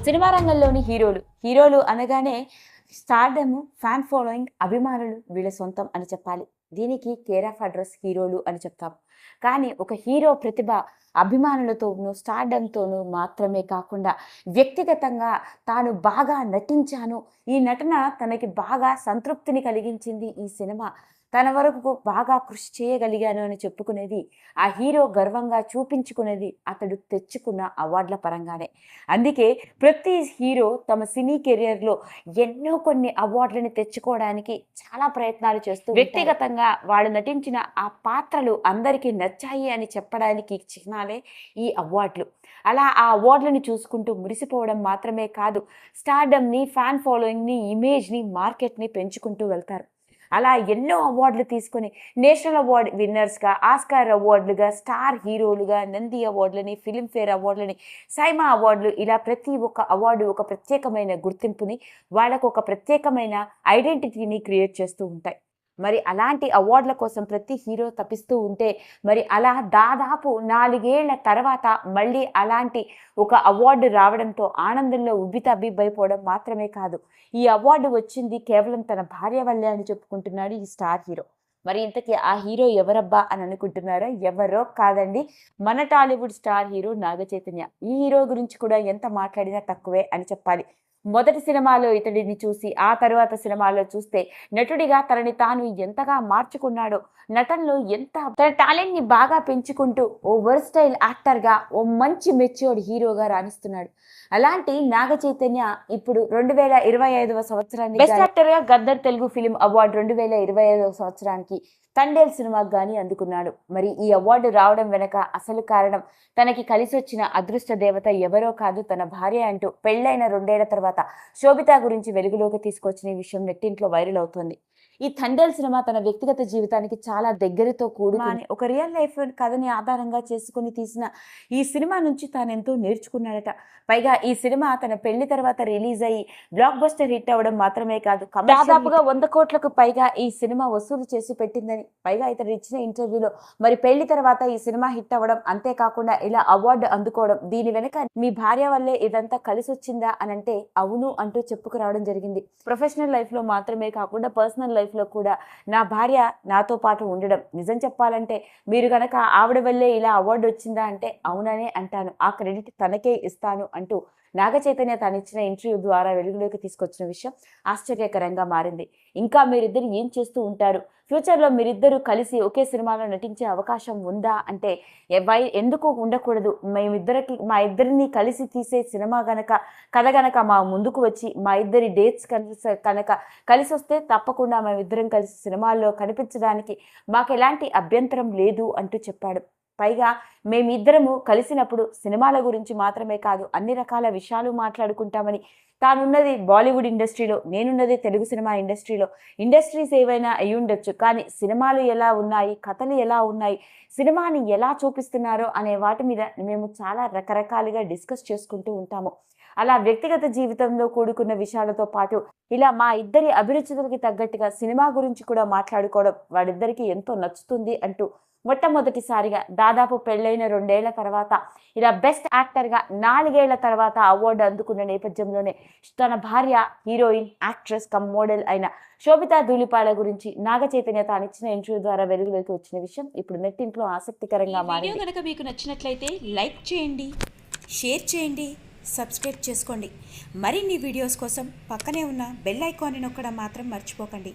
Cinema రంగంలోని హీరోలు అనగానే స్టార్డమ్, ఫ్యాన్ ఫాలోయింగ్, అభిమానులు వీళ్ళ సొంతం అని చెప్పాలి. దీనికి కేర్ ఆఫ్ అడ్రస్ హీరోలు అని చెప్తాం. కానీ ఒక హీరో ప్రతిభ అభిమానులతోనూ స్టార్డమ్తోనూ మాత్రమే కాకుండా వ్యక్తిగతంగా తాను బాగా నటించాను, ఈ నటన తనకి బాగా సంతృప్తిని కలిగించింది, ఈ సినిమా తన వరకు బాగా కృషి చేయగలిగాను అని చెప్పుకునేది, ఆ హీరో గర్వంగా చూపించుకునేది అతడు తెచ్చుకున్న అవార్డుల పరంగానే. అందుకే ప్రతి హీరో తమ సినీ కెరియర్లో ఎన్నో కొన్ని అవార్డులను తెచ్చుకోవడానికి చాలా ప్రయత్నాలు చేస్తూ వ్యక్తిగతంగా వాళ్ళు నటించిన ఆ పాత్రలు అందరికీ నచ్చాయి అని చెప్పడానికి చిహ్నాలే ఈ అవార్డులు. అలా ఆ అవార్డులను చూసుకుంటూ మురిసిపోవడం మాత్రమే కాదు, స్టార్డమ్ని, ఫ్యాన్ ఫాలోయింగ్ని, ఇమేజ్ని, మార్కెట్ని పెంచుకుంటూ వెళ్తారు. అలా ఎన్నో అవార్డులు తీసుకొని నేషనల్ అవార్డు విన్నర్స్గా, ఆస్కార్ అవార్డులుగా, స్టార్ హీరోలుగా, నంది అవార్డులని, ఫిలింఫేర్ అవార్డులని, సైమా అవార్డులు, ఇలా ప్రతి ఒక్క అవార్డు ఒక ప్రత్యేకమైన గుర్తింపుని, వాళ్ళకు ఒక ప్రత్యేకమైన ఐడెంటిటీని క్రియేట్ చేస్తూ ఉంటాయి. మరి అలాంటి అవార్డుల కోసం ప్రతి హీరో తపిస్తూ ఉంటే, మరి అలా దాదాపు 4 ఏళ్ల తర్వాత మళ్ళీ అలాంటి ఒక అవార్డు రావడంతో ఆనందంలో ఉబ్బితబ్బిబ్బైపోవడం మాత్రమే కాదు, ఈ అవార్డు వచ్చింది కేవలం తన భార్య వల్లే అని చెప్పుకుంటున్నాడు ఈ స్టార్ హీరో. మరి ఇంతకీ ఆ హీరో ఎవరబ్బా అని అనుకుంటున్నారా? ఎవరో కాదండి, మన టాలీవుడ్ స్టార్ హీరో నాగ చైతన్య. ఈ హీరో గురించి కూడా ఎంత మాట్లాడినా తక్కువే అని చెప్పాలి. మొదటి సినిమాలో ఇతడిని చూసి ఆ తరువాత సినిమాలో చూస్తే నటుడిగా తనని తాను ఎంతగా మార్చుకున్నాడో, నటనలో ఎంత తన టాలెంట్ని బాగా పెంచుకుంటూ ఓ వర్స్టైల్ యాక్టర్గా, ఓ మంచి మెచ్యూర్డ్ హీరోగా రాణిస్తున్నాడు. అలాంటి నాగ చైతన్య ఇప్పుడు 2025వ సంవత్సరానికి బెస్ట్ యాక్టర్గా గద్దర్ తెలుగు ఫిలిం అవార్డు 2025వ సంవత్సరానికి తండేల్ సినిమాకు గానీ అందుకున్నాడు. మరి ఈ అవార్డు రావడం వెనక అసలు కారణం, తనకి కలిసి వచ్చిన అదృష్ట దేవత ఎవరో కాదు, తన భార్య అంటూ పెళ్ళైన 2 ఏళ్ల తర్వాత శోభిత గురించి వెలుగులోకి తీసుకొచ్చిన ఈ విషయం నెట్టింట్లో వైరల్ అవుతోంది. ఈ తండేల్ సినిమా తన వ్యక్తిగత జీవితానికి చాలా దగ్గరతో కూడుకుని ఒక రియల్ లైఫ్ కథని ఆధారంగా చేసుకుని తీసిన ఈ సినిమా నుంచి తాను ఎంతో నేర్చుకున్నాడట. పైగా ఈ సినిమా తన పెళ్లి తర్వాత రిలీజ్ అయ్యి బ్లాక్ బస్టర్ హిట్ అవ్వడం మాత్రమే కాదు, దాదాపుగా 100 కోట్లకు పైగా ఈ సినిమా వసూలు చేసి పెట్టిందని పైగా ఇతడు ఇచ్చిన ఇంటర్వ్యూలో మరి పెళ్లి తర్వాత ఈ సినిమా హిట్ అవ్వడం, అంతేకాకుండా ఇలా అవార్డు అందుకోవడం, దీని వెనక మీ భార్య వల్లే ఇదంతా కలిసి వచ్చిందా అని అంటే అవును అంటూ చెప్పుకురావడం జరిగింది. ప్రొఫెషనల్ లైఫ్ లో మాత్రమే కాకుండా పర్సనల్ లైఫ్ లో కూడా నా భార్య నాతో పాటు ఉండడం, నిజం చెప్పాలంటే మీరు గనక ఆవిడ వల్లే ఇలా అవార్డు వచ్చిందా అంటే అవుననే అంటాను, ఆ క్రెడిట్ తనకే ఇస్తాను అంటూ నాగ చైతన్య తాను ఇచ్చిన ఇంటర్వ్యూ ద్వారా వెలుగులోకి తీసుకొచ్చిన విషయం ఆశ్చర్యకరంగా మారింది. ఇంకా మీరిద్దరు ఏం చేస్తూ ఉంటారు, ఫ్యూచర్లో మీరిద్దరూ కలిసి ఒకే సినిమాలో నటించే అవకాశం ఉందా అంటే ఎందుకు ఉండకూడదు, మా ఇద్దరిని కలిసి తీసే సినిమా కథ గనక మా ముందుకు వచ్చి మా ఇద్దరి డేట్స్ కనుక కలిసి వస్తే తప్పకుండా మేమిద్దరం కలిసి సినిమాల్లో కనిపించడానికి మాకు ఎలాంటి అభ్యంతరం లేదు అంటూ చెప్పాడు. పైగా మేమిద్దరము కలిసినప్పుడు సినిమాల గురించి మాత్రమే కాదు అన్ని రకాల విషయాలు మాట్లాడుకుంటామని, తానున్నది బాలీవుడ్ ఇండస్ట్రీలో, నేనున్నది తెలుగు సినిమా ఇండస్ట్రీలో, ఇండస్ట్రీస్ ఏవైనా అయి ఉండొచ్చు కానీ సినిమాలు ఎలా ఉన్నాయి, కథలు ఎలా ఉన్నాయి, సినిమాని ఎలా చూపిస్తున్నారో అనే వాటి మీద మేము చాలా రకరకాలుగా డిస్కస్ చేసుకుంటూ ఉంటాము. అలా వ్యక్తిగత జీవితంలో కూడుకున్న విషయాలతో పాటు ఇలా మా ఇద్దరి అభిరుచులకి తగ్గట్టుగా సినిమా గురించి కూడా మాట్లాడుకోవడం వాడిద్దరికి ఎంతో నచ్చుతుంది అంటూ మొట్టమొదటిసారిగా దాదాపు పెళ్ళైన 2 ఏళ్ల తర్వాత ఇలా బెస్ట్ యాక్టర్గా 4 ఏళ్ల తర్వాత అవార్డు అందుకున్న నేపథ్యంలోనే తన భార్య హీరోయిన్, యాక్ట్రెస్ కమ్ మోడల్ అయిన శోభిత ధూళిపాల గురించి నాగ చైతన్య తాను ఇచ్చిన ఇంటర్వ్యూ ద్వారా వెలుగులోకి వచ్చిన విషయం ఇప్పుడు నెట్టింట్లో ఆసక్తికరంగా మారింది. వీడియో కనుక మీకు నచ్చినట్లయితే లైక్ చేయండి, షేర్ చేయండి, సబ్స్క్రైబ్ చేసుకోండి. మరిన్ని వీడియోస్ కోసం పక్కనే ఉన్న బెల్ ఐకాన్ని నొక్కడం మాత్రం మర్చిపోకండి.